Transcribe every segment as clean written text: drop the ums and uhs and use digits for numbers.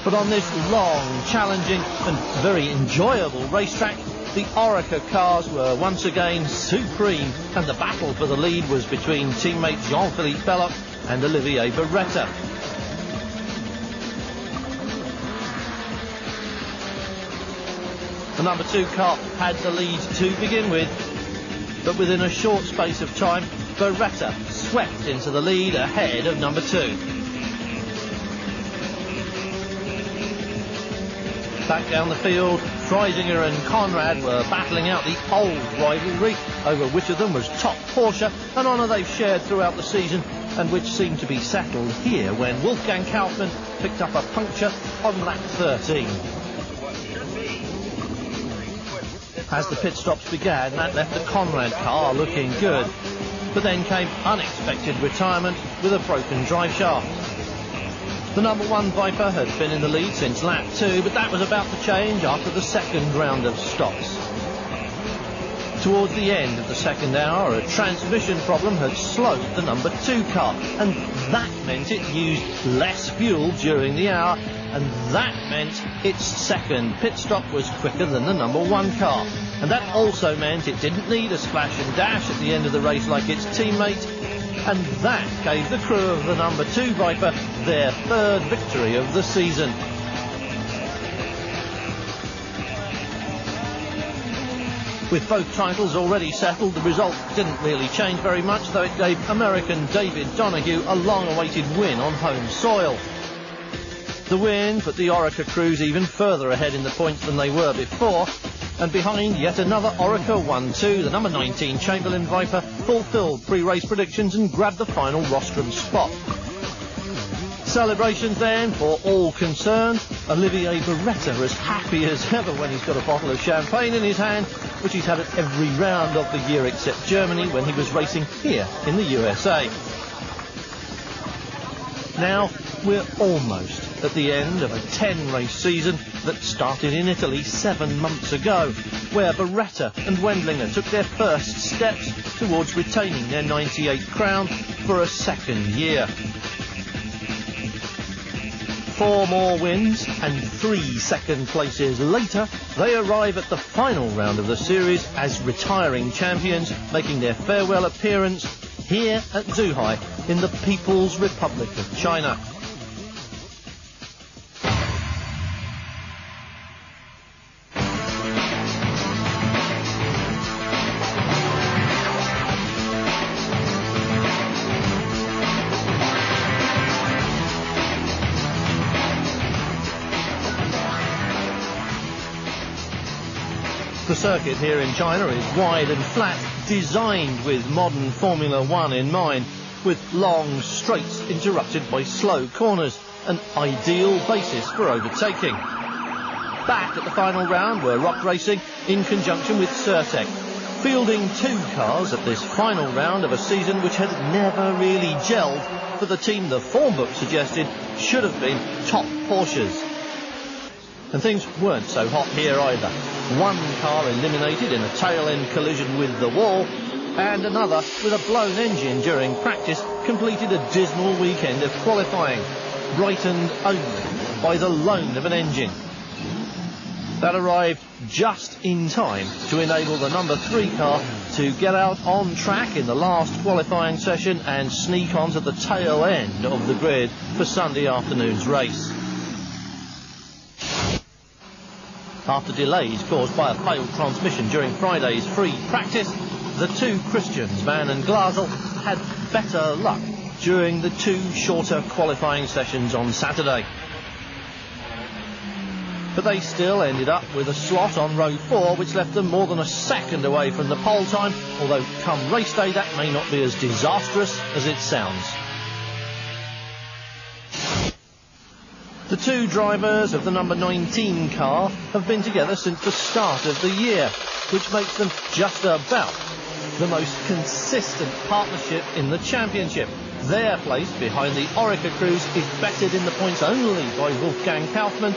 But on this long, challenging and very enjoyable racetrack, the Oreca cars were once again supreme, and the battle for the lead was between teammates Jean-Philippe Belloc and Olivier Beretta. The number 2 car had the lead to begin with, but within a short space of time, Beretta swept into the lead ahead of number 2. Back down the field, Freisinger and Conrad were battling out the old rivalry over which of them was top Porsche, an honour they've shared throughout the season and which seemed to be settled here when Wolfgang Kaufmann picked up a puncture on lap 13. As the pit stops began, that left the Conrad car looking good, but then came unexpected retirement with a broken drive shaft. The number 1 Viper had been in the lead since lap 2, but that was about to change after the second round of stops. Towards the end of the second hour, a transmission problem had slowed the number 2 car, and that meant it used less fuel during the hour, and that meant its second pit stop was quicker than the number 1 car. And that also meant it didn't need a splash and dash at the end of the race like its teammate, and that gave the crew of the number 2 Viper their third victory of the season. With both titles already settled, the result didn't really change very much, though it gave American David Donohue a long-awaited win on home soil. The win put the Oreca crews even further ahead in the points than they were before, and behind yet another Oreca 1-2, the number 19 Chamberlain Viper fulfilled pre-race predictions and grabbed the final rostrum spot. Celebrations then for all concerned. Olivier Beretta as happy as ever when he's got a bottle of champagne in his hand, which he's had at every round of the year except Germany when he was racing here in the USA. Now we're almost at the end of a 10-race season that started in Italy 7 months ago, where Beretta and Wendlinger took their first steps towards retaining their 98 crown for a second year. 4 more wins and 3 second places later, they arrive at the final round of the series as retiring champions, making their farewell appearance here at Zhuhai in the People's Republic of China. The circuit here in China is wide and flat, designed with modern Formula One in mind, with long straights interrupted by slow corners, an ideal basis for overtaking. Back at the final round were Rock Racing in conjunction with Certec, fielding 2 cars at this final round of a season which had never really gelled for the team the form book suggested should have been top Porsches. And things weren't so hot here either. 1 car eliminated in a tail-end collision with the wall, and another with a blown engine during practice completed a dismal weekend of qualifying, brightened only by the loan of an engine. That arrived just in time to enable the number 3 car to get out on track in the last qualifying session and sneak onto the tail end of the grid for Sunday afternoon's race. After delays caused by a failed transmission during Friday's free practice, the 2 Christians, Van and Glasel, had better luck during the 2 shorter qualifying sessions on Saturday. But they still ended up with a slot on row 4, which left them more than a second away from the pole time, although come race day that may not be as disastrous as it sounds. The 2 drivers of the number 19 car have been together since the start of the year, which makes them just about the most consistent partnership in the championship. Their place behind the Oreca crews is bettered in the points only by Wolfgang Kaufmann,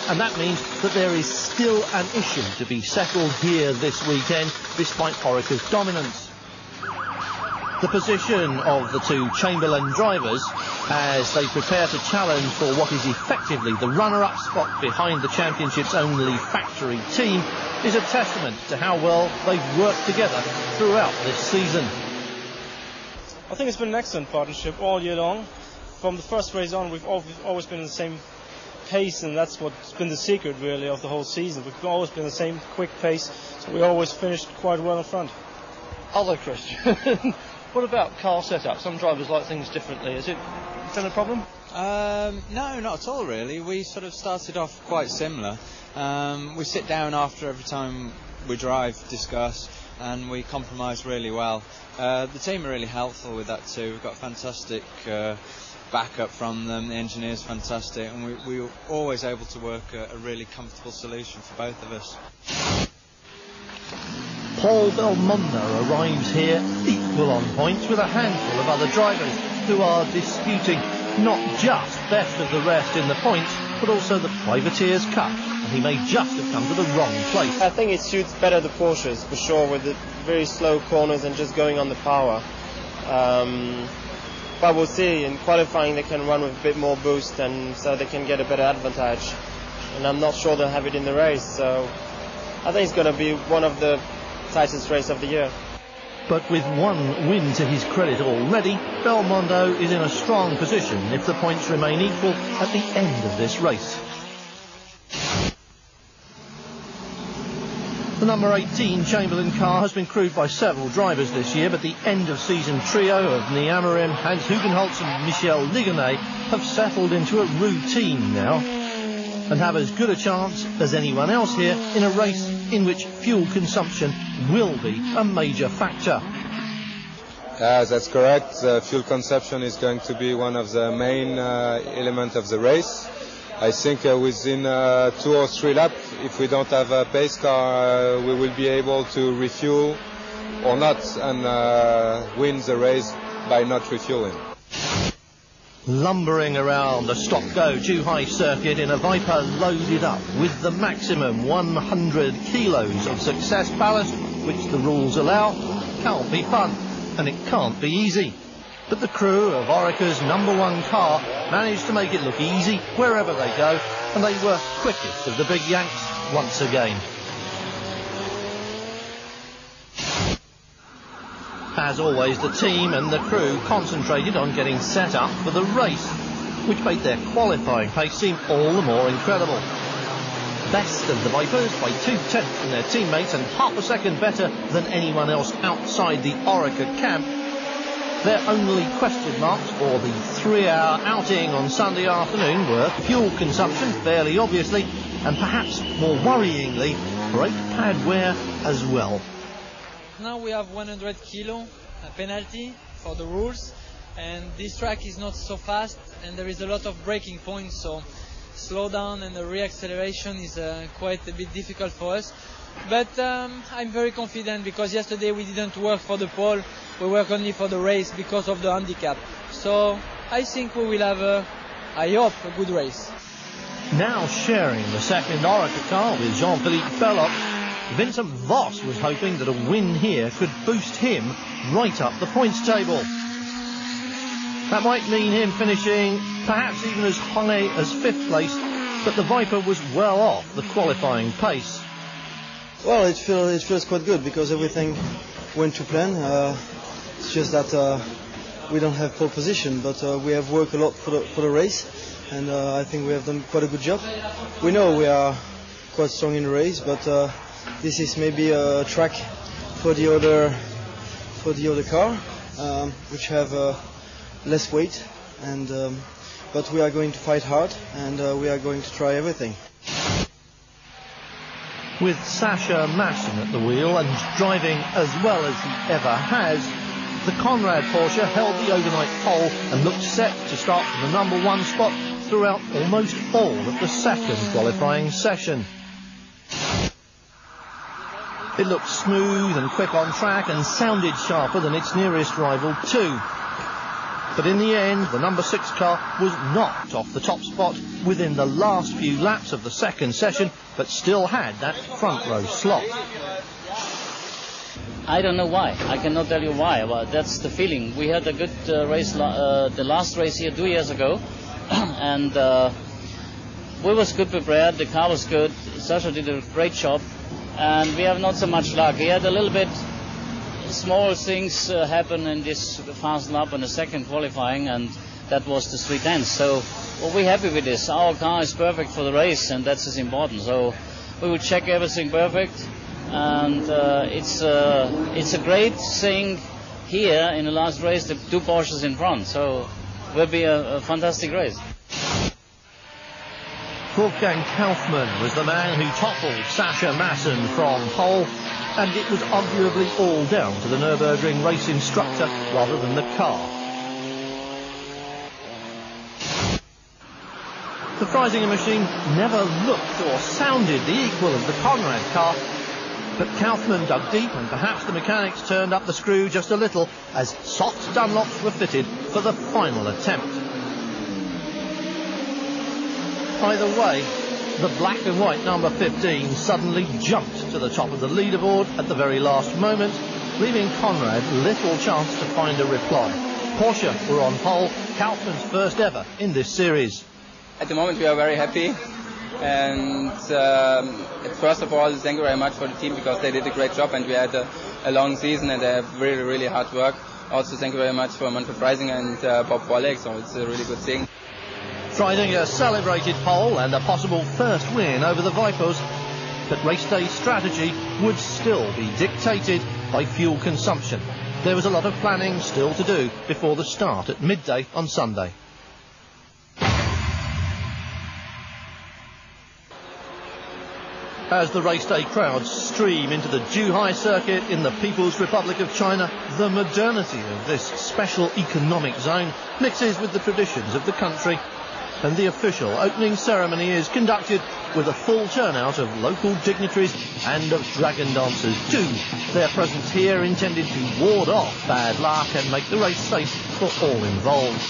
and that means that there is still an issue to be settled here this weekend, despite Oreca's dominance. The position of the 2 Chamberlain drivers as they prepare to challenge for what is effectively the runner-up spot behind the championship's only factory team, is a testament to how well they've worked together throughout this season. I think it's been an excellent partnership all year long. From the first race on, we've always been in the same pace, and that's what's been the secret really of the whole season. We've always been the same quick pace, so we always finished quite well in front. Hello, Christian. What about car setup? Some drivers like things differently. Is it a problem? No, not at all really. We sort of started off quite similar. We sit down after every time we drive, discuss, and we compromise really well. The team are really helpful with that too. We've got fantastic backup from them. The engineer's fantastic, and we were always able to work a really comfortable solution for both of us. Paul Belmondo arrives here equal on points with a handful of other drivers who are disputing not just best of the rest in the points, but also the Privateers Cup, and he may just have come to the wrong place. I think it suits better the Porsches for sure, with the very slow corners and just going on the power. But we'll see. In qualifying they can run with a bit more boost, and so they can get a better advantage, and I'm not sure they'll have it in the race, so I think it's going to be one of the tightest race of the year. But with one win to his credit already, Belmondo is in a strong position if the points remain equal at the end of this race. The number 18 Chamberlain car has been crewed by several drivers this year, but the end-of-season trio of Nick Amorim, Hans Hugenholtz and Michel Ligonnès have settled into a routine now and have as good a chance as anyone else here in a race in which fuel consumption will be a major factor. That's correct. Fuel consumption is going to be one of the main elements of the race. I think within 2 or 3 laps, if we don't have a pace car, we will be able to refuel or not and win the race by not refueling. Lumbering around the stop-go Zhuhai circuit in a Viper loaded up with the maximum 100 kilos of success ballast, which the rules allow, can't be fun, and it can't be easy. But the crew of Orica's number 1 car managed to make it look easy wherever they go, and they were quickest of the big Yanks once again. As always, the team and the crew concentrated on getting set up for the race, which made their qualifying pace seem all the more incredible. Best of the Vipers by 2/10 from their teammates and half a second better than anyone else outside the Orica camp. Their only question marks for the 3-hour outing on Sunday afternoon were fuel consumption, fairly obviously, and perhaps more worryingly, brake pad wear as well. Now we have 100 kilo penalty for the rules, and this track is not so fast and there is a lot of braking points, so slow down and the reacceleration is quite a bit difficult for us. But I'm very confident because yesterday we didn't work for the pole, we worked only for the race because of the handicap. So I think we will have, I hope, a good race. Now sharing the second Orica car with Jean-Philippe Belloc, Vincent Voss was hoping that a win here could boost him right up the points table. That might mean him finishing perhaps even as high as 5th place, but the Viper was well off the qualifying pace. Well, it feels quite good because everything went to plan. It's just that we don't have pole position, but we have worked a lot for the race, and I think we have done quite a good job. We know we are quite strong in the race, but this is maybe a track for the other car, which have less weight, and but we are going to fight hard, and we are going to try everything. With Sascha Maassen at the wheel and driving as well as he ever has, the Conrad Porsche held the overnight pole and looked set to start from the number 1 spot throughout almost all of the second qualifying session. It looked smooth and quick on track and sounded sharper than its nearest rival too. But in the end, the number 6 car was knocked off the top spot within the last few laps of the second session, but still had that front row slot. I don't know why. I cannot tell you why, but that's the feeling. We had a good race, the last race here 2 years ago, and we was good prepared. The car was good. Sasha did a great job, and we have not so much luck. He had a little bit small things happen in this fast lap in the second qualifying, and that was the 3/10. So we're happy with this. Our car is perfect for the race, and that's important. So we will check everything perfect. And it's a great thing here in the last race, the 2 Porsches in front, so it will be a fantastic race. Wolfgang Kaufmann was the man who toppled Sascha Maassen from pole, and it was arguably all down to the Nürburgring race instructor rather than the car. The Freisinger machine never looked or sounded the equal of the Conrad car, but Kaufmann dug deep, and perhaps the mechanics turned up the screw just a little as soft Dunlops were fitted for the final attempt. Either way, the black and white number 15 suddenly jumped to the top of the leaderboard at the very last moment, leaving Conrad little chance to find a reply. Porsche were on pole, Kaufmann's first ever in this series. At the moment we are very happy. And first of all, thank you very much for the team, because they did a great job, and we had a long season, and they have really, really hard work. Also, thank you very much for Manfred Freisinger and Bob Bolek, so it's a really good thing. Freisinger celebrated pole and a possible first win over the Vipers, but race day strategy would still be dictated by fuel consumption. There was a lot of planning still to do before the start at midday on Sunday. As the race day crowds stream into the Zhuhai circuit in the People's Republic of China, the modernity of this special economic zone mixes with the traditions of the country, and the official opening ceremony is conducted with a full turnout of local dignitaries and of dragon dancers too. Their presence here intended to ward off bad luck and make the race safe for all involved.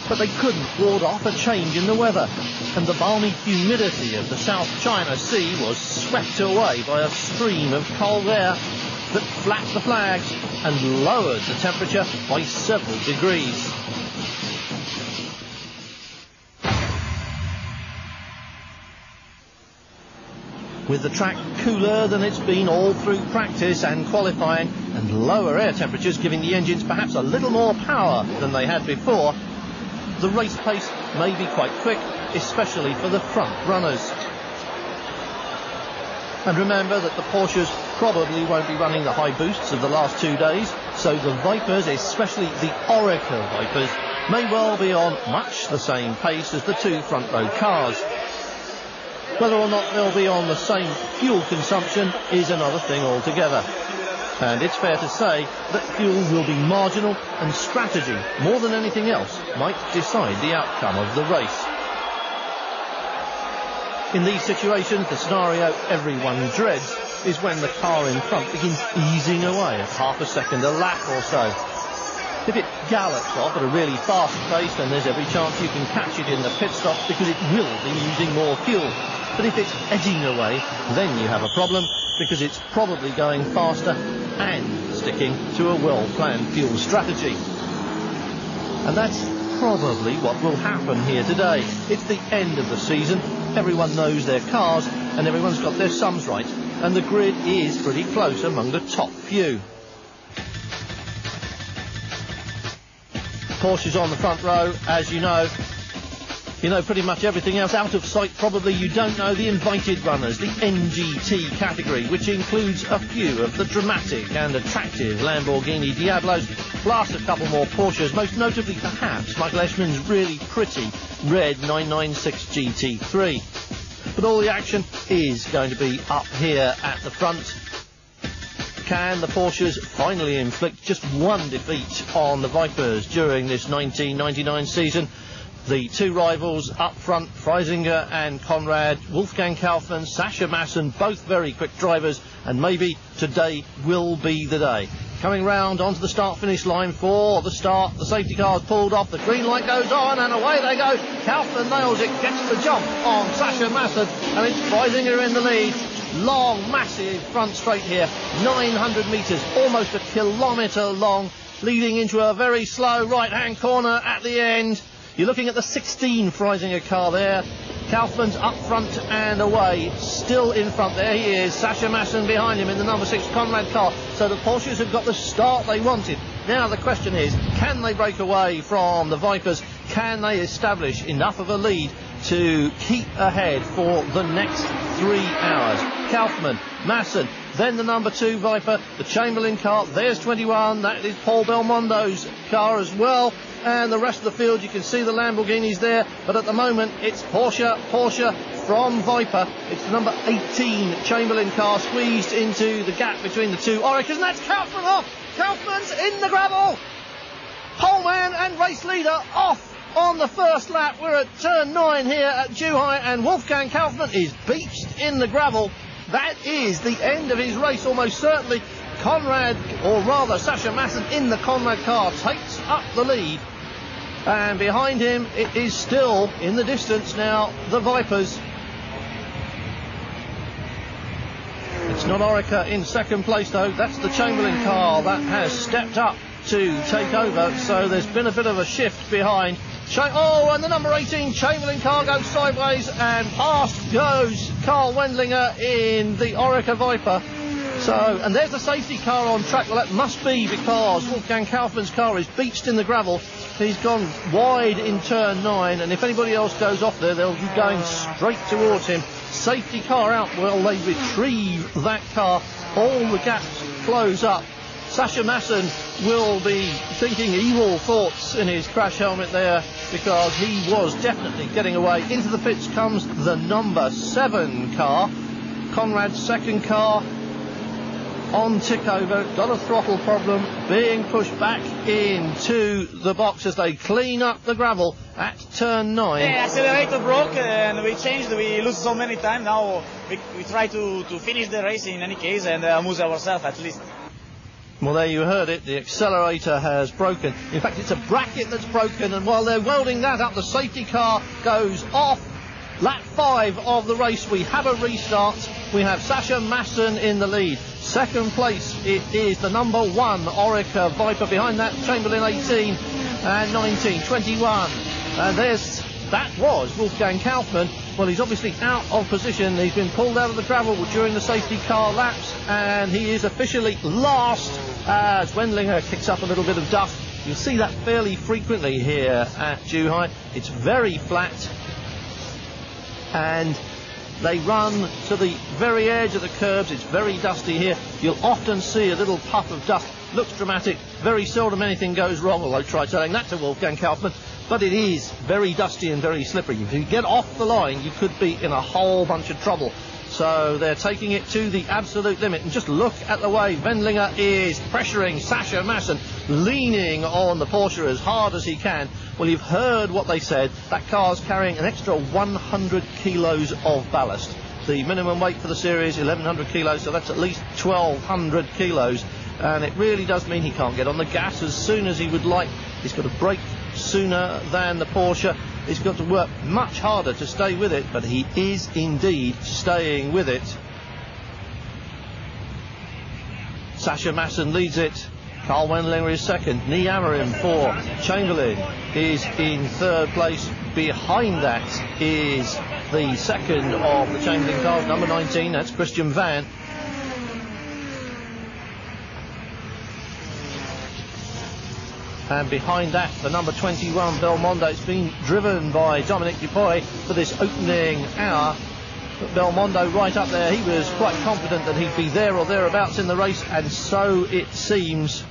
But they couldn't ward off a change in the weather, and the balmy humidity of the South China Sea was swept away by a stream of cold air that flapped the flags and lowered the temperature by several degrees. With the track cooler than it's been all through practice and qualifying, and lower air temperatures giving the engines perhaps a little more power than they had before, the race pace may be quite quick, especially for the front runners. And remember that the Porsches probably won't be running the high boosts of the last 2 days, so the Vipers, especially the Oreca Vipers, may well be on much the same pace as the 2 front row cars. Whether or not they'll be on the same fuel consumption is another thing altogether. And it's fair to say that fuel will be marginal, and strategy, more than anything else, might decide the outcome of the race. In these situations, the scenario everyone dreads is when the car in front begins easing away at half a second a lap or so. If it gallops off at a really fast pace, then there's every chance you can catch it in the pit stop, because it will be using more fuel. But if it's edging away, then you have a problem, because it's probably going faster and sticking to a well-planned fuel strategy. And that's probably what will happen here today. It's the end of the season, everyone knows their cars, and everyone's got their sums right, and the grid is pretty close among the top few. Porsche's on the front row, as you know. You know pretty much everything else. Out of sight, probably you don't know the invited runners, the NGT category, which includes a few of the dramatic and attractive Lamborghini Diablos, plus a couple more Porsches, most notably perhaps Michael Eschmann's really pretty red 996 GT3. But all the action is going to be up here at the front. Can the Porsches finally inflict just one defeat on the Vipers during this 1999 season? The 2 rivals up front, Freisinger and Conrad, Wolfgang Kaufmann, Sascha Maassen, both very quick drivers, and maybe today will be the day. Coming round onto the start-finish line for the start, the safety car's pulled off, the green light goes on, and away they go. Kaufmann nails it, gets the jump on Sascha Maassen, and it's Freisinger in the lead. long, massive front straight here, 900 metres, almost a kilometre long, leading into a very slow right-hand corner at the end. You're looking at the 16 Freisinger car there. Kaufmann's up front and away, still in front. There he is, Sascha Maassen behind him in the number 6 Conrad car. So the Porsches have got the start they wanted. Now the question is, can they break away from the Vipers? Can they establish enough of a lead to keep ahead for the next 3 hours? Kaufmann, Maassen, then the number 2 Viper, the Chamberlain car. There's 21, that is Paul Belmondo's car as well. And the rest of the field, you can see the Lamborghinis there, but at the moment it's Porsche from Viper. It's the number 18 Chamberlain car squeezed into the gap between the two Orekas, and that's Kaufmann off. Kaufmann's in the gravel. Poleman and race leader off on the first lap. We're at turn 9 here at Zhuhai, and Wolfgang Kaufmann is beached in the gravel. That is the end of his race, almost certainly. Conrad, or rather Sascha Maassen in the Conrad car, takes up the lead. And behind him, it is still in the distance now, the Vipers. It's not Oreca in second place, though. That's the Chamberlain car that has stepped up to take over. So there's been a bit of a shift behind. And the number 18 Chamberlain car goes sideways, and past goes Karl Wendlinger in the Oreca Viper. And there's the safety car on track. Well, that must be because Wolfgang Kaufmann's car is beached in the gravel. He's gone wide in turn 9, and if anybody else goes off there, they'll be going straight towards him. Safety car out. Well, they retrieve that car. All the gaps close up. Sascha Maassen will be thinking evil thoughts in his crash helmet there, because he was definitely getting away. Into the pits comes the number 7 car, Conrad's second car, on tick over, got a throttle problem, being pushed back into the box as they clean up the gravel at turn 9. Yeah, accelerator broke and we changed, we lose so many times. Now we try to finish the race in any case and amuse ourselves at least. Well, there you heard it, the accelerator has broken. In fact, it's a bracket that's broken, and while they're welding that up, the safety car goes off. Lap 5 of the race, we have a restart. We have Sascha Maassen in the lead. Second place, it is the number 1 Oreca Viper. Behind that, Chamberlain 18 and 19, 21. And that was Wolfgang Kaufmann. Well, he's obviously out of position. He's been pulled out of the gravel during the safety car laps, and he is officially last as Wendlinger kicks up a little bit of dust. You'll see that fairly frequently here at Zhuhai. It's very flat, and they run to the very edge of the curbs. It's very dusty here. You'll often see a little puff of dust. Looks dramatic. Very seldom anything goes wrong, although try telling that to Wolfgang Kaufmann. But it is very dusty and very slippery. If you get off the line, you could be in a whole bunch of trouble. So they're taking it to the absolute limit. And just look at the way Wendlinger is pressuring Sascha Maassen, leaning on the Porsche as hard as he can. Well, you've heard what they said. That car's carrying an extra 100 kilos of ballast. The minimum weight for the series, 1,100 kilos, so that's at least 1,200 kilos. And it really does mean he can't get on the gas as soon as he would like. He's got to brake sooner than the Porsche. He's got to work much harder to stay with it, but he is indeed staying with it. Sascha Maassen leads it. Karl Wendlinger is second. Nii Amorim for Chamberlain is in third place. Behind that is the second of the Chamberlain cars, number 19, that's Christian Van. And behind that, the number 21, Belmondo. It's been driven by Dominic Dupuy for this opening hour. But Belmondo right up there, he was quite confident that he'd be there or thereabouts in the race, and so it seems.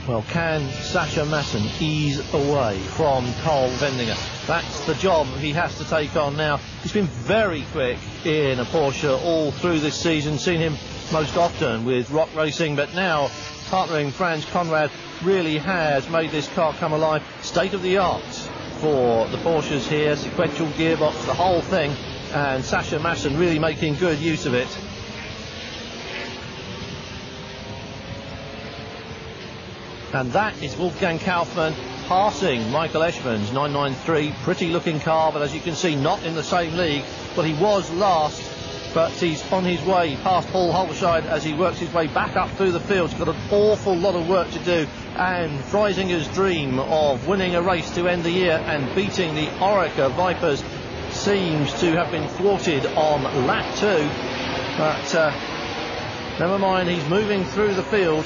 Well, can Sascha Maassen ease away from Karl Wendlinger? That's the job he has to take on now. He's been very quick in a Porsche all through this season, seen him most often with Rock Racing, but now partnering Franz Conrad really has made this car come alive. State of the art for the Porsches here, sequential gearbox, the whole thing, and Sascha Maassen really making good use of it. And that is Wolfgang Kaufmann passing Michael Eschmans, 993, pretty looking car, but as you can see, not in the same league. But he was last, but he's on his way past Paul Halverscheid as he works his way back up through the field. He's got an awful lot of work to do, and Freisinger's dream of winning a race to end the year and beating the Orica Vipers seems to have been thwarted on lap 2, but never mind, he's moving through the field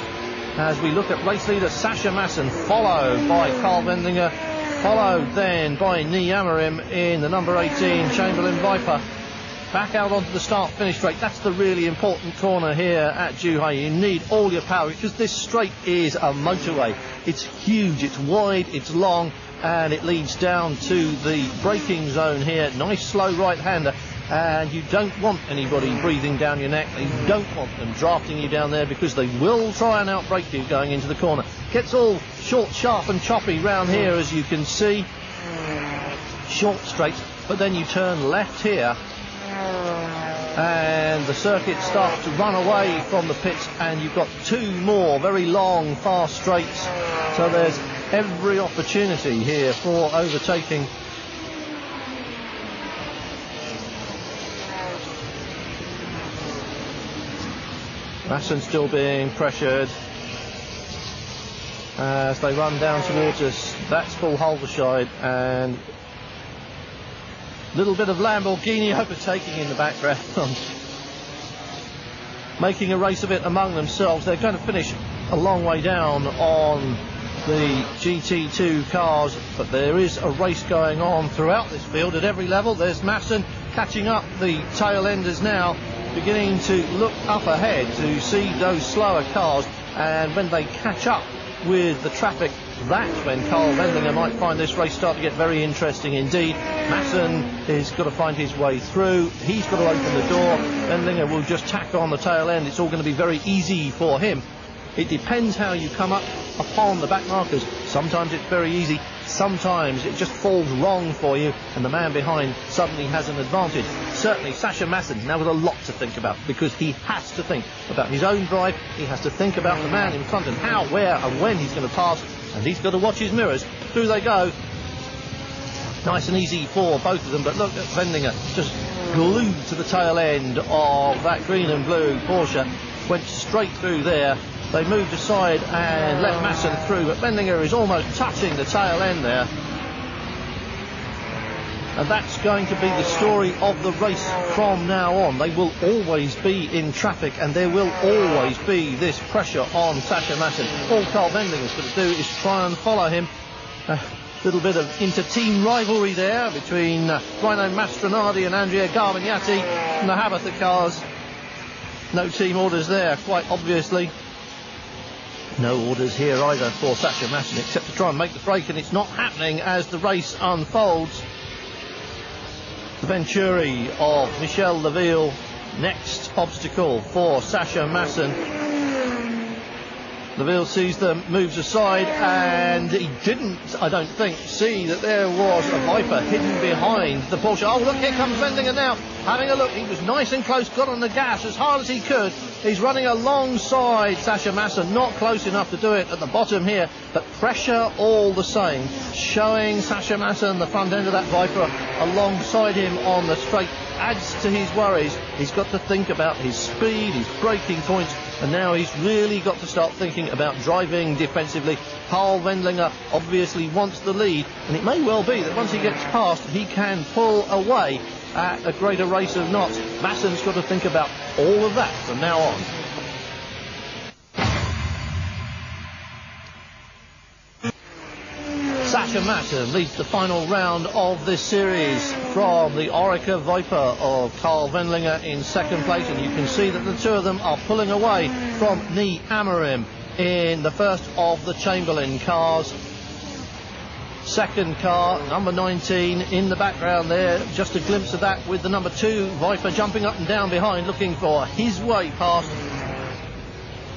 as we look at race leader Sascha Maassen, followed by Carl Wendlinger, followed then by Nee Amorim in the number 18 Chamberlain Viper. Back out onto the start-finish straight. That's the really important corner here at Zhuhai. You need all your power because this straight is a motorway. It's huge, it's wide, it's long, and it leads down to the braking zone here. Nice slow right-hander, and you don't want anybody breathing down your neck. You don't want them drafting you down there because they will try and outbrake you going into the corner. Gets all short, sharp and choppy round here, as you can see. Short straights, but then you turn left here and the circuit starts to run away from the pits, and you've got 2 more very long, fast straights. So there's every opportunity here for overtaking. Maassen still being pressured as they run down towards us. That's Paul Halverscheid, and a little bit of Lamborghini overtaking in the background. Making a race of it among themselves. They're going to finish a long way down on the GT2 cars, but there is a race going on throughout this field at every level. There's Maassen catching up the tail enders now, beginning to look up ahead to see those slower cars, and when they catch up with the traffic, that's when Carl Wendlinger might find this race start to get very interesting indeed. Maassen has got to find his way through. He's got to open the door. Wendlinger will just tack on the tail end. It's all going to be very easy for him. It depends how you come up upon the back markers. Sometimes it's very easy. Sometimes it just falls wrong for you, and the man behind suddenly has an advantage. Certainly Sascha Maassen now with a lot to think about, because he has to think about his own drive. He has to think about the man in front and how, where and when he's going to pass, and he's got to watch his mirrors. Through they go. Nice and easy for both of them, but look at Wendlinger just glued to the tail end of that green and blue Porsche. Went straight through there. They moved aside and let Maassen through, but Wendlinger is almost touching the tail end there. And that's going to be the story of the race from now on. They will always be in traffic, and there will always be this pressure on Sascha Maassen. All Carl Wendlinger's got to do is try and follow him. A little bit of inter-team rivalry there between Rino Mastronardi and Andrea Garbagnati from the Habatha cars. No team orders there, quite obviously. No orders here either for Sascha Maassen, except to try and make the break, and it's not happening as the race unfolds. The Venturi of Michel Leville, next obstacle for Sascha Maassen. Leville sees them, moves aside, and he didn't, I don't think, see that there was a Viper hidden behind the Porsche. Oh, look, here comes Wendlinger now, having a look. He was nice and close, got on the gas as hard as he could. He's running alongside Sascha Maassen, not close enough to do it at the bottom here, but pressure all the same, showing Sascha Maassen the front end of that Viper alongside him on the straight adds to his worries. He's got to think about his speed, his braking points, and now he's really got to start thinking about driving defensively. Carl Wendlinger obviously wants the lead, and it may well be that once he gets past, he can pull away at a greater race of knots. Maassen's got to think about all of that from now on. Sascha Maassen leads the final round of this series from the Orica Viper of Carl Wendlinger in second place, and you can see that the two of them are pulling away from Nee Amorim in the first of the Chamberlain cars. Second car, number 19 in the background there, just a glimpse of that with the number 2 Viper jumping up and down behind, looking for his way past.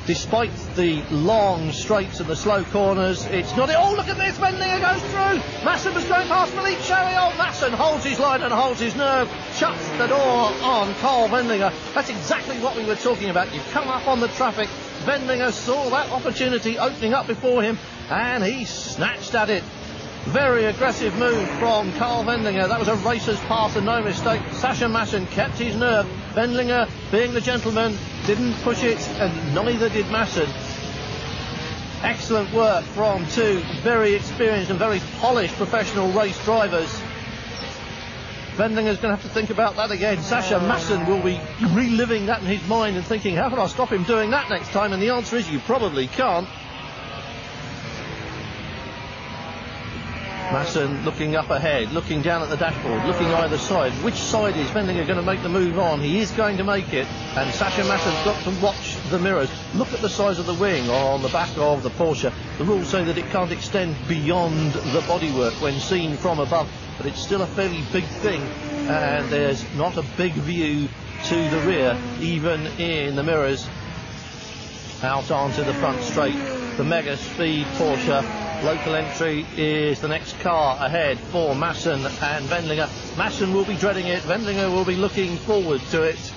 Despite the long straights and the slow corners, it's not... Oh, look at this! Wendlinger goes through! Maassen was going past Philippe Cherry. Oh, Maassen holds his line and holds his nerve. Shuts the door on Carl Wendlinger. That's exactly what we were talking about. You come up on the traffic. Wendlinger saw that opportunity opening up before him, and he snatched at it. Very aggressive move from Carl Wendlinger. That was a racer's pass and no mistake. Sascha Maassen kept his nerve. Wendlinger, being the gentleman, didn't push it, and neither did Maassen. Excellent work from two very experienced and very polished professional race drivers. Wendlinger's going to have to think about that again. Sascha Maassen will be reliving that in his mind and thinking, how can I stop him doing that next time? And the answer is, you probably can't. Maassen looking up ahead, looking down at the dashboard, looking either side. Which side is Wendlinger going to make the move on? He is going to make it, and Sascha Maassen's got to watch the mirrors. Look at the size of the wing on the back of the Porsche. The rules say that it can't extend beyond the bodywork when seen from above, but it's still a fairly big thing, and there's not a big view to the rear, even in the mirrors. Out onto the front straight, the Mega Speed Porsche. Local entry is the next car ahead for Maassen and Wendlinger. Maassen will be dreading it. Wendlinger will be looking forward to it.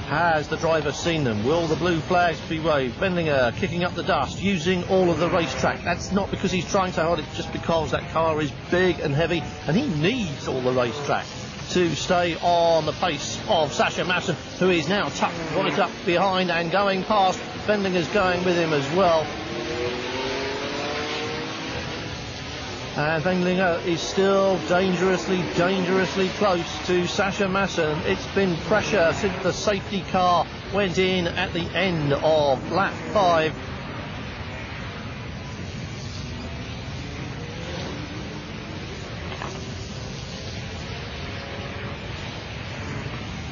Has the driver seen them? Will the blue flags be waved? Wendlinger kicking up the dust, using all of the racetrack. That's not because he's trying so hard, it's just because that car is big and heavy, and he needs all the racetrack to stay on the pace of Sascha Maassen, who is now tucked right up behind and going past. Wendlinger's going with him as well. And Wendlinger is still dangerously close to Sascha Maassen. It's been pressure since the safety car went in at the end of lap 5.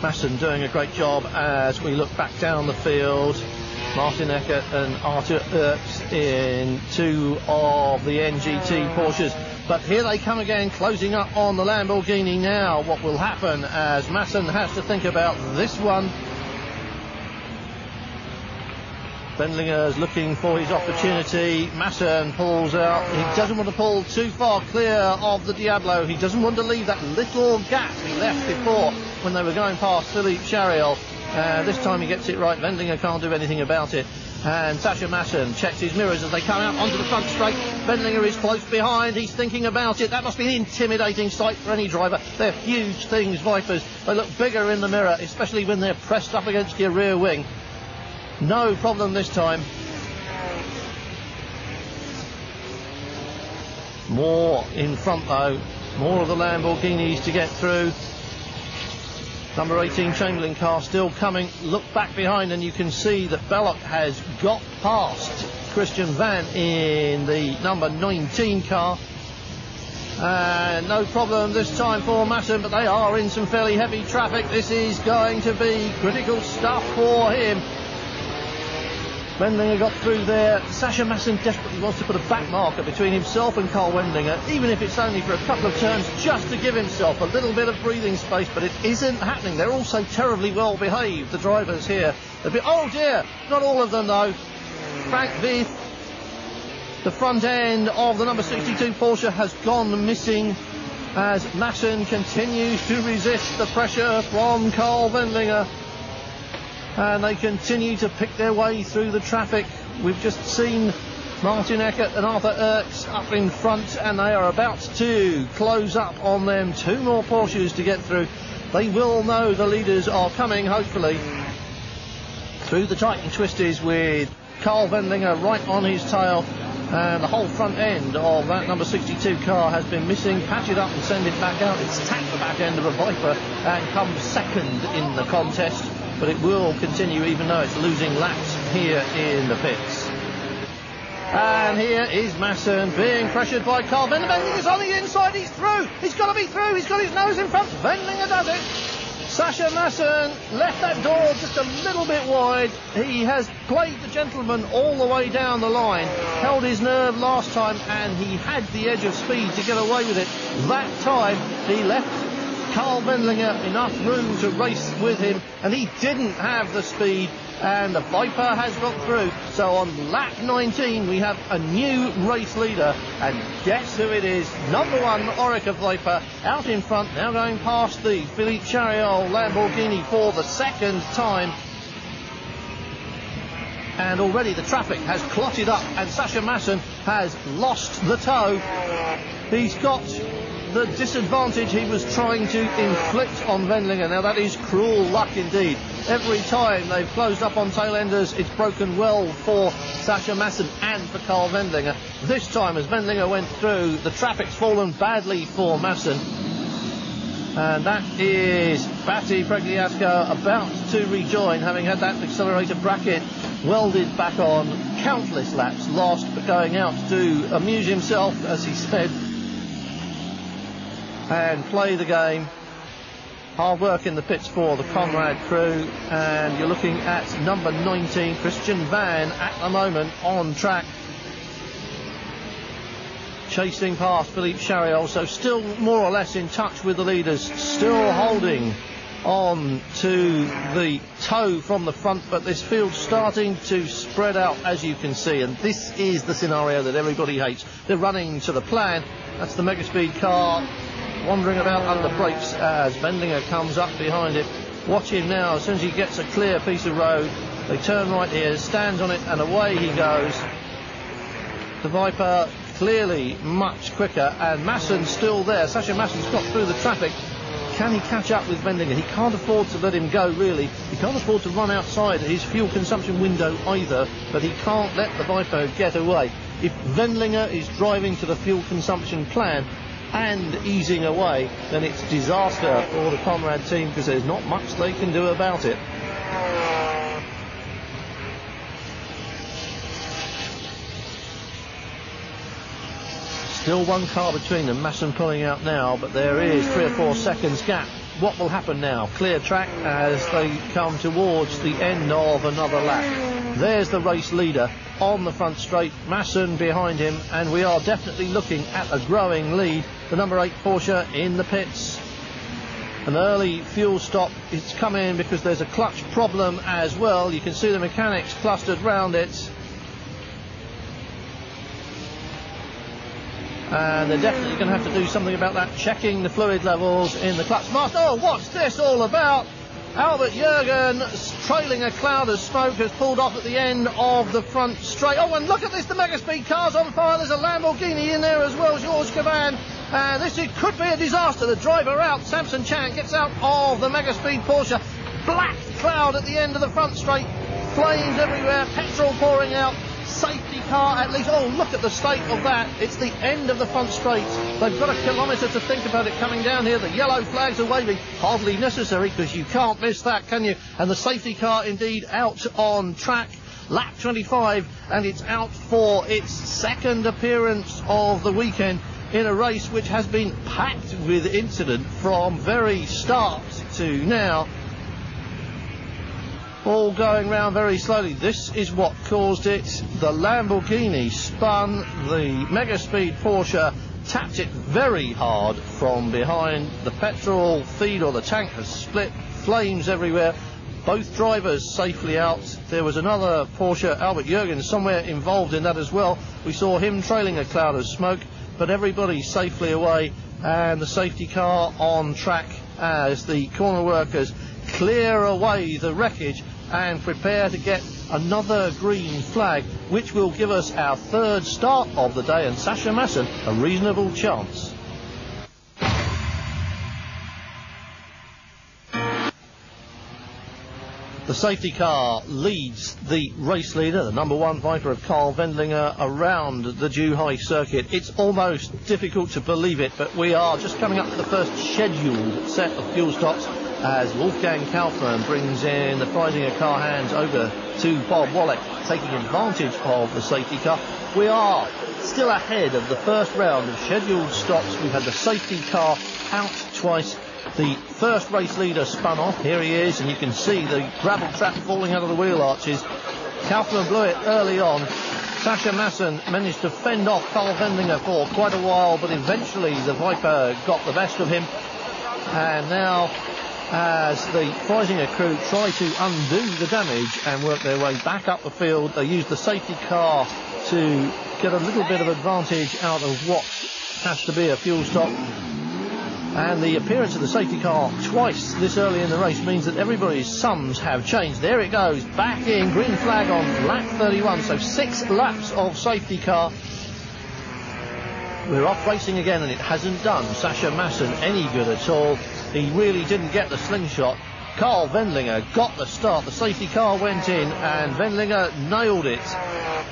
Maassen doing a great job as we look back down the field. Martin Eckert and Arthur Erks in two of the NGT Porsches. But here they come again, closing up on the Lamborghini now. What will happen as Maassen has to think about this one? Wendlinger's looking for his opportunity. Maassen pulls out. He doesn't want to pull too far clear of the Diablo. He doesn't want to leave that little gap he left before when they were going past Philippe Chariot. This time he gets it right. Wendlinger can't do anything about it. And Sascha Maassen checks his mirrors as they come out onto the front straight. Wendlinger is close behind. He's thinking about it. That must be an intimidating sight for any driver. They're huge things, Vipers. They look bigger in the mirror, especially when they're pressed up against your rear wing. No problem this time. More in front though. More of the Lamborghinis to get through. Number 18 Chamberlain car still coming. Look back behind and you can see that Belloc has got past Christian Van in the number 19 car. No problem this time for Maassen, but they are in some fairly heavy traffic. This is going to be critical stuff for him. Wendlinger got through there. Sascha Maassen desperately wants to put a back marker between himself and Carl Wendlinger, even if it's only for a couple of turns, just to give himself a little bit of breathing space, but it isn't happening. They're all so terribly well behaved, the drivers here. Oh dear, not all of them though. Frank Vieth, the front end of the number 62 Porsche has gone missing as Maassen continues to resist the pressure from Carl Wendlinger. And they continue to pick their way through the traffic. We've just seen Martin Eckert and Arthur Erks up in front, and they are about to close up on them. Two more Porsches to get through. They will know the leaders are coming, hopefully. Through the tight and twisties with Carl Wendlinger right on his tail. And the whole front end of that number 62 car has been missing. Patch it up and send it back out. It's tapped the back end of a Viper and comes second in the contest. But it will continue even though it's losing laps here in the pits. And here is Maassen being pressured by Carl Wendlinger. Wendlinger's on the inside, he's through. He's got to be through, he's got his nose in front. Wendlinger does it. Sascha Maassen left that door just a little bit wide. He has played the gentleman all the way down the line. Held his nerve last time and he had the edge of speed to get away with it. That time he left Carl Wendlinger enough room to race with him, and he didn't have the speed, and the Viper has got through. So on lap 19 we have a new race leader, and guess who it is? Number 1 Oreca Viper out in front, now going past the Philippe Chariot Lamborghini for the second time. and already the traffic has clotted up, and Sascha Maassen has lost the toe. He's got the disadvantage he was trying to inflict on Wendlinger. Now that is cruel luck indeed. Every time they've closed up on tail-enders, it's broken well for Sascha Maassen and for Carl Wendlinger. This time, as Wendlinger went through, the traffic's fallen badly for Maassen. And that is Pasi Pregliasco about to rejoin, having had that accelerator bracket welded back on. Countless laps lost, but going out to amuse himself, as he said, and play the game. Hard work in the pits for the Conrad crew, and you're looking at number 19, Christian Van, at the moment on track, chasing past Philippe Chariot, so still more or less in touch with the leaders, still holding on to the toe from the front, but this field's starting to spread out, as you can see, and this is the scenario that everybody hates. They're running to the plan. That's the Megaspeed car wandering about under brakes as Wendlinger comes up behind it. Watch him now. As soon as he gets a clear piece of road, they turn right here, stands on it, and away he goes. The Viper clearly much quicker, and Maassen's still there. Sascha Maassen's got through the traffic. Can he catch up with Wendlinger? He can't afford to let him go, really. He can't afford to run outside his fuel consumption window either, but he can't let the Viper get away. If Wendlinger is driving to the fuel consumption plan and easing away, then it's disaster for the Conrad team, because there's not much they can do about it. Still one car between them, Maassen pulling out now, but there is 3 or 4 seconds gap. What will happen now? Clear track as they come towards the end of another lap. There's the race leader on the front straight, Maassen behind him, and we are definitely looking at a growing lead. The number 8 Porsche in the pits. An early fuel stop. It's come in because there's a clutch problem as well. You can see the mechanics clustered round it. And they're definitely going to have to do something about that, checking the fluid levels in the clutch master. Oh, what's this all about? Albert Jürgen, trailing a cloud of smoke, has pulled off at the end of the front straight. Oh, and look at this, the Megaspeed car's on fire. There's a Lamborghini in there as well, Georges Cavan. And it could be a disaster. The driver out, Samson Chan, gets out of the Megaspeed Porsche. Black cloud at the end of the front straight. Flames everywhere, petrol pouring out. Safety car at least. Oh, look at the state of that. It's the end of the front straight. They've got a kilometre to think about it coming down here. The yellow flags are waving. Hardly necessary, because you can't miss that, can you? And the safety car indeed out on track. Lap 25, and it's out for its second appearance of the weekend in a race which has been packed with incident from very start to now. All going round very slowly. This is what caused it. The Lamborghini spun, the Megaspeed Porsche tapped it very hard from behind. The petrol feed, or the tank, has split. Flames everywhere. Both drivers safely out. There was another Porsche, Albert Jürgen, somewhere involved in that as well. We saw him trailing a cloud of smoke, but everybody safely away, and the safety car on track as the corner workers clear away the wreckage and prepare to get another green flag, which will give us our third start of the day, and Sascha Maassen a reasonable chance. The safety car leads the race leader, the number 1 Viper of Carl Wendlinger, around the Zhuhai circuit. It's almost difficult to believe it, but we are just coming up to the first scheduled set of fuel stops as Wolfgang Kaufmann brings in the Freisinger car hands over to Bob Wallach, taking advantage of the safety car. We are still ahead of the first round of scheduled stops. We've had the safety car out twice. The first race leader spun off. Here he is, and you can see the gravel trap falling out of the wheel arches. Kaufmann blew it early on. Sascha Maassen managed to fend off Carl Wendlinger for quite a while, but eventually the Viper got the best of him. And now, as the Freisinger crew try to undo the damage and work their way back up the field, they use the safety car to get a little bit of advantage out of what has to be a fuel stop. And the appearance of the safety car twice this early in the race means that everybody's sums have changed. There it goes, back in, green flag on lap 31, so 6 laps of safety car. We're off racing again, and it hasn't done Sascha Maassen any good at all. He really didn't get the slingshot. Carl Wendlinger got the start. The safety car went in, and Wendlinger nailed it.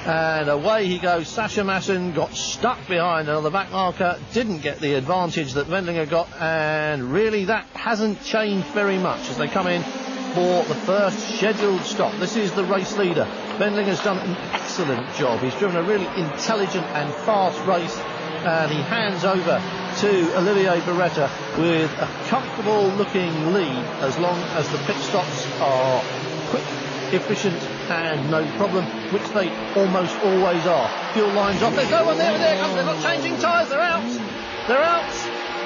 And away he goes. Sascha Maassen got stuck behind another back marker, didn't get the advantage that Wendlinger got, and really that hasn't changed very much as they come in for the first scheduled stop. This is the race leader. Wendlinger's done an excellent job. He's driven a really intelligent and fast race, and he hands over to Olivier Beretta with a comfortable looking lead as long as the pit stops are quick, efficient and no problem, which they almost always are. Fuel lines off, there's no one there, there it comes, they're not changing tyres, they're out.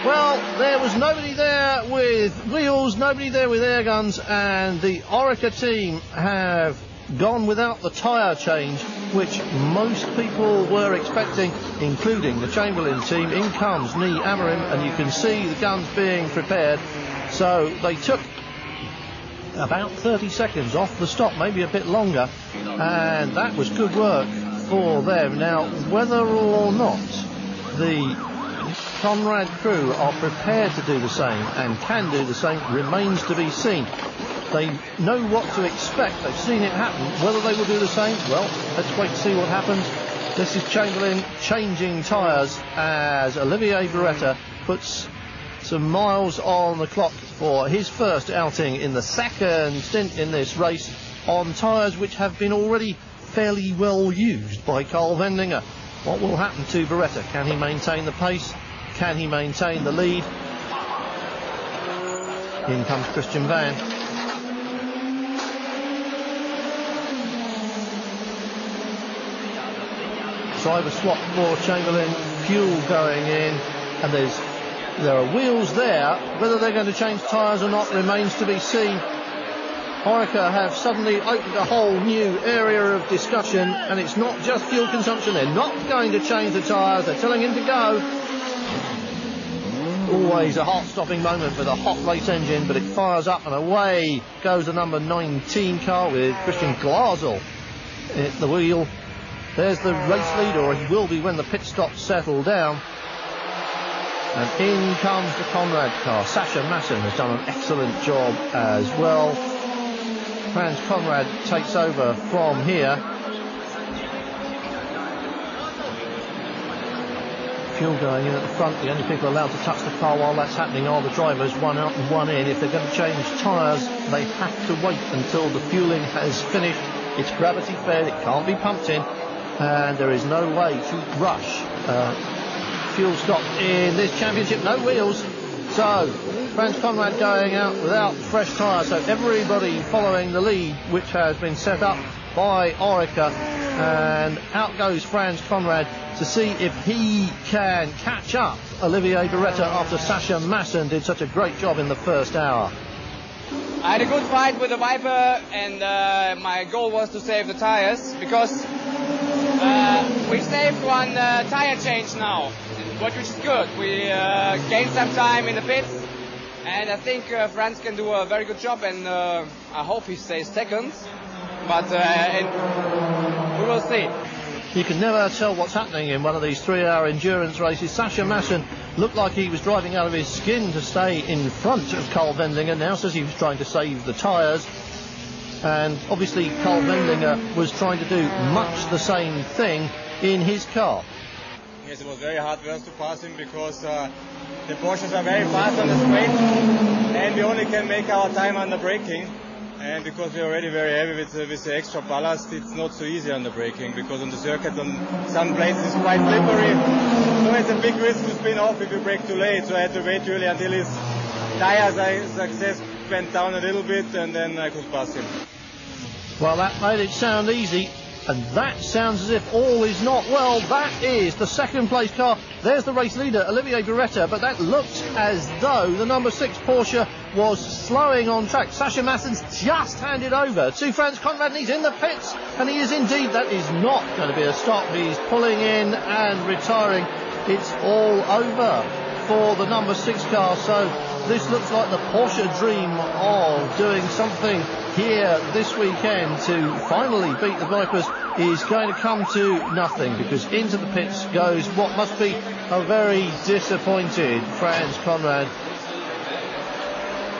Well, there was nobody there with wheels, nobody there with air guns, and the Orica team have gone without the tyre change, which most people were expecting, including the Chamberlain team. In comes Nee Amorim, and you can see the guns being prepared. So they took about 30 seconds off the stop, maybe a bit longer, and that was good work for them. Now, whether or not the Conrad crew are prepared to do the same and can do the same remains to be seen. They know what to expect. They've seen it happen. Whether they will do the same, well, let's wait to see what happens. This is Chamberlain changing tyres as Olivier Beretta puts some miles on the clock for his first outing in the second stint in this race on tyres which have been already fairly well used by Carl Wendlinger. What will happen to Beretta? Can he maintain the pace? Can he maintain the lead? In comes Christian Van. Driver swap for Chamberlain, fuel going in, and there are wheels there. Whether they're going to change tyres or not remains to be seen. Orica have suddenly opened a whole new area of discussion, and it's not just fuel consumption. They're not going to change the tyres, they're telling him to go. Always a heart-stopping moment with a hot race engine, but it fires up and away goes the number 19 car with Christian Glasl at the wheel. There's the race leader, or he will be when the pit stops settle down. And in comes the Conrad car. Sascha Maassen has done an excellent job as well. Frans Conrad takes over from here. Fuel going in at the front. The only people allowed to touch the car while that's happening are the drivers, one out and one in. If they're going to change tyres, they have to wait until the fueling has finished. It's gravity fed, it can't be pumped in, and there is no way to rush fuel stop in this championship. No wheels. So Frans Conrad going out without fresh tyres. So everybody following the lead, which has been set up by Orica, and out goes Frans Conrad to see if he can catch up Olivier Beretta after Sascha Maassen did such a great job in the first hour. I had a good fight with the Viper, and my goal was to save the tyres, because we saved one tyre change now, which is good. We gained some time in the pits, and I think Frans can do a very good job, and I hope he stays second, but we will see. You can never tell what's happening in one of these 3-hour endurance races. Sascha Maassen looked like he was driving out of his skin to stay in front of Carl Wendlinger. Now says he was trying to save the tyres. And obviously Carl Wendlinger was trying to do much the same thing in his car. Yes, it was very hard for us to pass him because the Porsches are very fast on the straight, and we only can make our time under braking. And because we're already very heavy with the extra ballast, it's not so easy on the braking, because on the circuit on some places it's quite slippery. So it's a big risk to spin off if you brake too late. So I had to wait really until his tires success went down a little bit, and then I could pass him. Well, that made it sound easy, and that sounds as if all is not well. That is the second place car. There's the race leader, Olivier Beretta, but that looked as though the number 6 Porsche was slowing on track. Sascha Maassen's just handed over to Frans Conrad, and he's in the pits, and he is indeed. That is not going to be a stop. He's pulling in and retiring. It's all over for the number 6 car. So this looks like the Porsche dream of doing something here this weekend to finally beat the Vipers is going to come to nothing, because into the pits goes what must be a very disappointed Franz Conrad.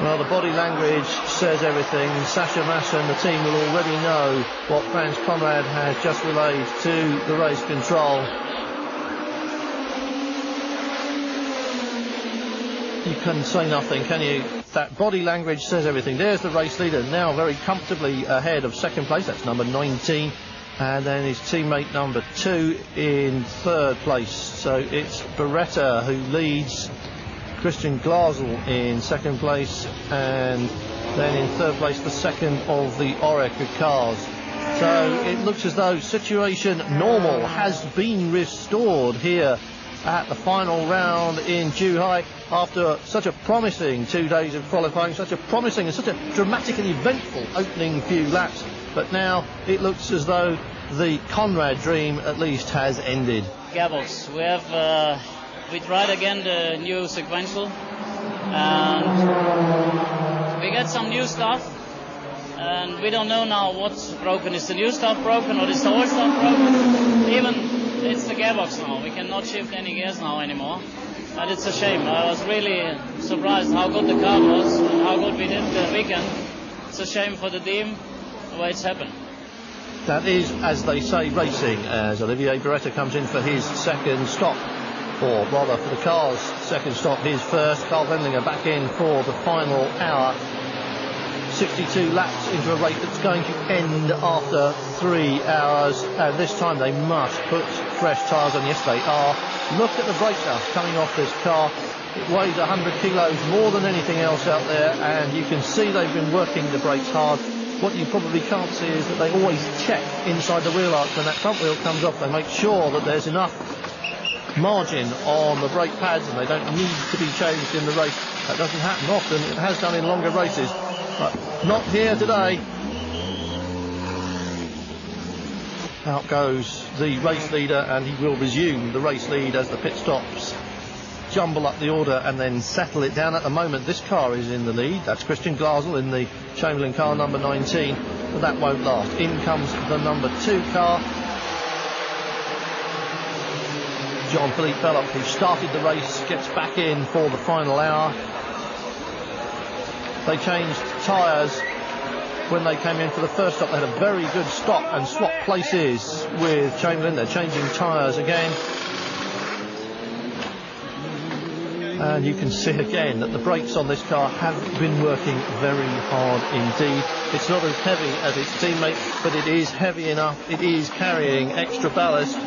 Well, the body language says everything. Sascha Massa and the team will already know what Franz Conrad has just relayed to the race control. You can say nothing, can you? That body language says everything. There's the race leader, now very comfortably ahead of second place. That's number 19. And then his teammate number 2 in third place. So it's Beretta who leads, Christian Glasl in second place, and then in third place the second of the Oreca cars. So it looks as though situation normal has been restored here at the final round in Zhuhai after such a promising 2 days of qualifying, such a promising and such a dramatic and eventful opening few laps. But now it looks as though the Conrad dream at least has ended. Gabox, we tried again the new sequential, and we got some new stuff, and we don't know now what's broken. Is the new stuff broken or is the old stuff broken? Even it's the gearbox now. We cannot shift any gears now anymore, and it's a shame. I was really surprised how good the car was and how good we did the weekend. It's a shame for the team the way it's happened. That is, as they say, racing, as Olivier Beretta comes in for his second stop, or rather for the car's second stop, his first. Carl Wendlinger back in for the final hour. 62 laps into a race that's going to end after 3 hours, and this time they must put fresh tyres on. Yes, they are. Look at the brake dust coming off this car. It weighs 100 kilos more than anything else out there, and you can see they've been working the brakes hard. What you probably can't see is that they always check inside the wheel arch when that front wheel comes off. They make sure that there's enough margin on the brake pads and they don't need to be changed in the race. That doesn't happen often. It has done in longer races, but not here today. Out goes the race leader, and he will resume the race lead as the pit stops jumble up the order and then settle it down. At the moment this car is in the lead. That's Christian Glasl in the Chamberlain car, number 19, but that won't last. In comes the number 2 car, Jean-Philippe Belloc, who started the race, gets back in for the final hour. They changed tyres when they came in for the first stop. They had a very good stop and swap places with Chamberlain. They're changing tyres again. And you can see again that the brakes on this car have been working very hard indeed. It's not as heavy as its teammate, but it is heavy enough. It is carrying extra ballast.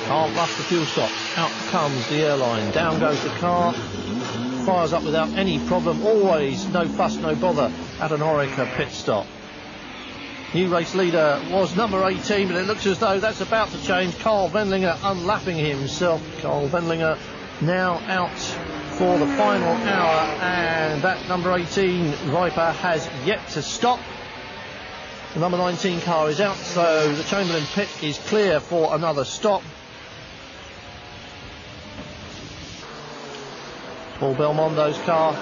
Can't rush the fuel stop. Out comes the airline. Down goes the car. Fires up without any problem. Always no fuss, no bother at an Oreca pit stop. New race leader was number 18, but it looks as though that's about to change. Carl Wendlinger unlapping himself. Carl Wendlinger now out for the final hour, and that number 18 Viper has yet to stop. The number 19 car is out, so the Chamberlain pit is clear for another stop. Paul Belmondo's car,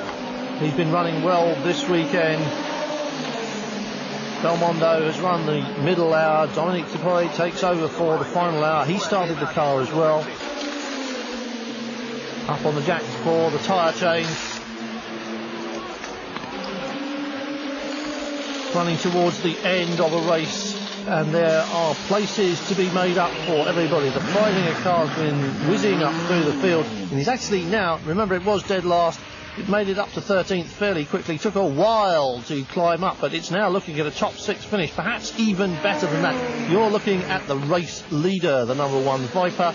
he's been running well this weekend. Belmondo has run the middle hour. Dominique Dupoy takes over for the final hour. He started the car as well. Up on the jacks for the tyre change. Running towards the end of a race, and there are places to be made up for everybody. The Freilinger car's been whizzing up through the field, and he's actually now, remember it was dead last, it made it up to 13th fairly quickly. Took a while to climb up, but it's now looking at a top 6 finish, perhaps even better than that. You're looking at the race leader, the number 1 Viper,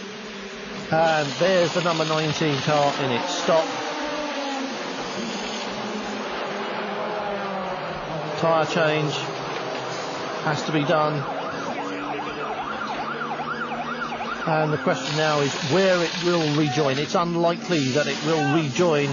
and there's the number 19 car in its stop. Tyre change has to be done, and the question now is where it will rejoin. It's unlikely that it will rejoin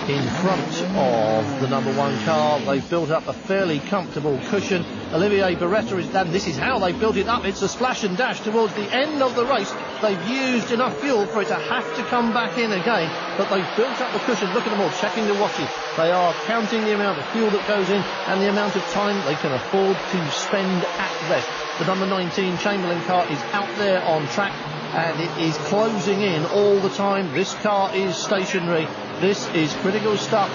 in front of the number 1 car. They've built up a fairly comfortable cushion. Olivier Beretta is done. This is how they built it up. It's a splash and dash towards the end of the race. They've used enough fuel for it to have to come back in again, but they've built up the cushion. Look at them all checking the watches. They are counting the amount of fuel that goes in and the amount of time they can afford to spend at rest. The number 19 Chamberlain car is out there on track, and it is closing in all the time. This car is stationary. This is critical stuff.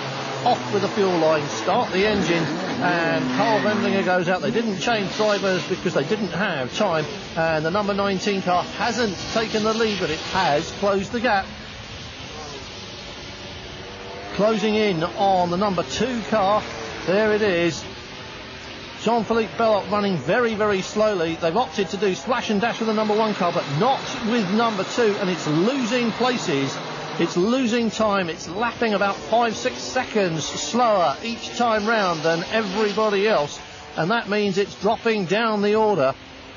Off with the fuel line, start the engine, and Carl Wendlinger goes out. They didn't change drivers because they didn't have time, and the number 19 car hasn't taken the lead, but it has closed the gap. Closing in on the number 2 car. There it is. Jean-Philippe Belloc running very, very slowly. They've opted to do splash and dash with the number 1 car, but not with number 2, and it's losing places. It's losing time. It's lapping about 5-6 seconds slower each time round than everybody else, and that means it's dropping down the order,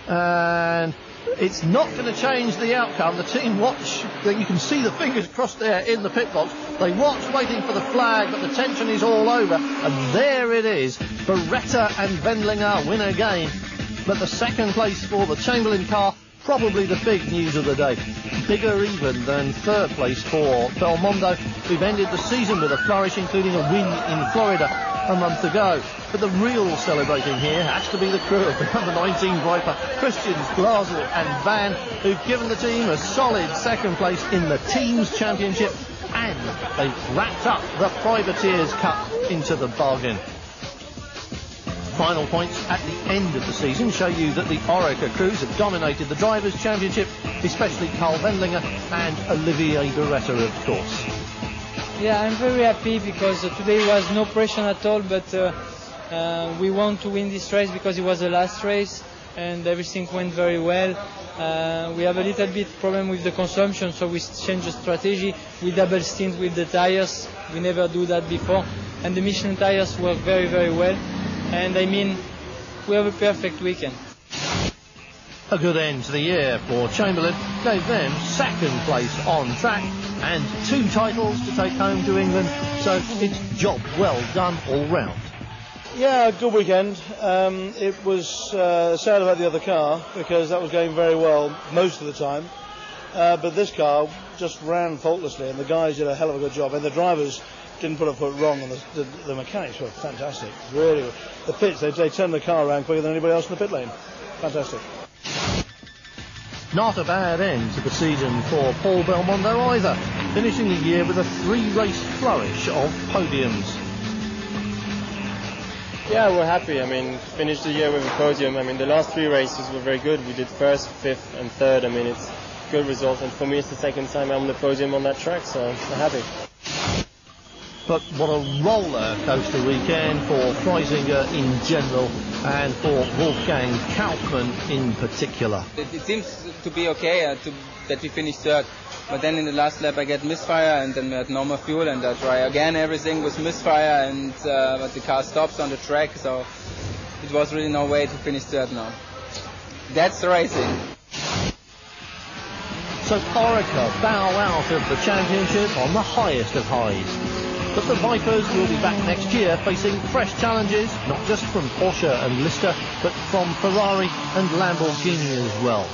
and it's not going to change the outcome. The team watch, you can see the fingers crossed there in the pit box. They watch waiting for the flag, but the tension is all over, and there it is. Beretta and Wendlinger win again, but the second place for the Chamberlain car, probably the big news of the day. Bigger even than third place for Belmondo, who've ended the season with a flourish, including a win in Florida a month ago. But the real celebrating here has to be the crew of the number 19 Viper, Christians, Glasl and Van, who've given the team a solid second place in the Teams Championship, and they've wrapped up the Privateers Cup into the bargain. Final points at the end of the season show you that the Oreca crews have dominated the Drivers' Championship, especially Carl Wendlinger and Olivier Beretta, of course. Yeah, I'm very happy because today was no pressure at all, but we want to win this race because it was the last race and everything went very well. We have a little bit problem with the consumption, so we changed the strategy. We double stint with the tires. We never do that before, and the Michelin tires work very, very well. And I mean, we have a perfect weekend. A good end to the year for Chamberlain gave them second place on track and 2 titles to take home to England, so it's job well done all round. Yeah, good weekend. It was sad about the other car because that was going very well most of the time, but this car just ran faultlessly, and the guys did a hell of a good job, and the drivers didn't put a foot wrong, and the mechanics were fantastic. Really, the pits, they turned the car around quicker than anybody else in the pit lane. Fantastic. Not a bad end to the season for Paul Belmondo either, finishing the year with a 3-race flourish of podiums. Yeah, we're happy. I mean, finished the year with a podium. I mean, the last 3 races were very good. We did 1st, 5th and 3rd. I mean, it's a good result, and for me it's the second time I'm on the podium on that track, so I'm happy. But what a roller coaster weekend for Freisinger in general and for Wolfgang Kaufmann in particular. It seems to be okay that we finished 3rd, but then in the last lap I get misfire, and then we had no more fuel, and I try again everything with misfire, and but the car stops on the track, so it was really no way to finish 3rd now. That's racing. So Oreca bow out of the championship on the highest of highs. But the Vipers will be back next year facing fresh challenges, not just from Porsche and Lister, but from Ferrari and Lamborghini as well.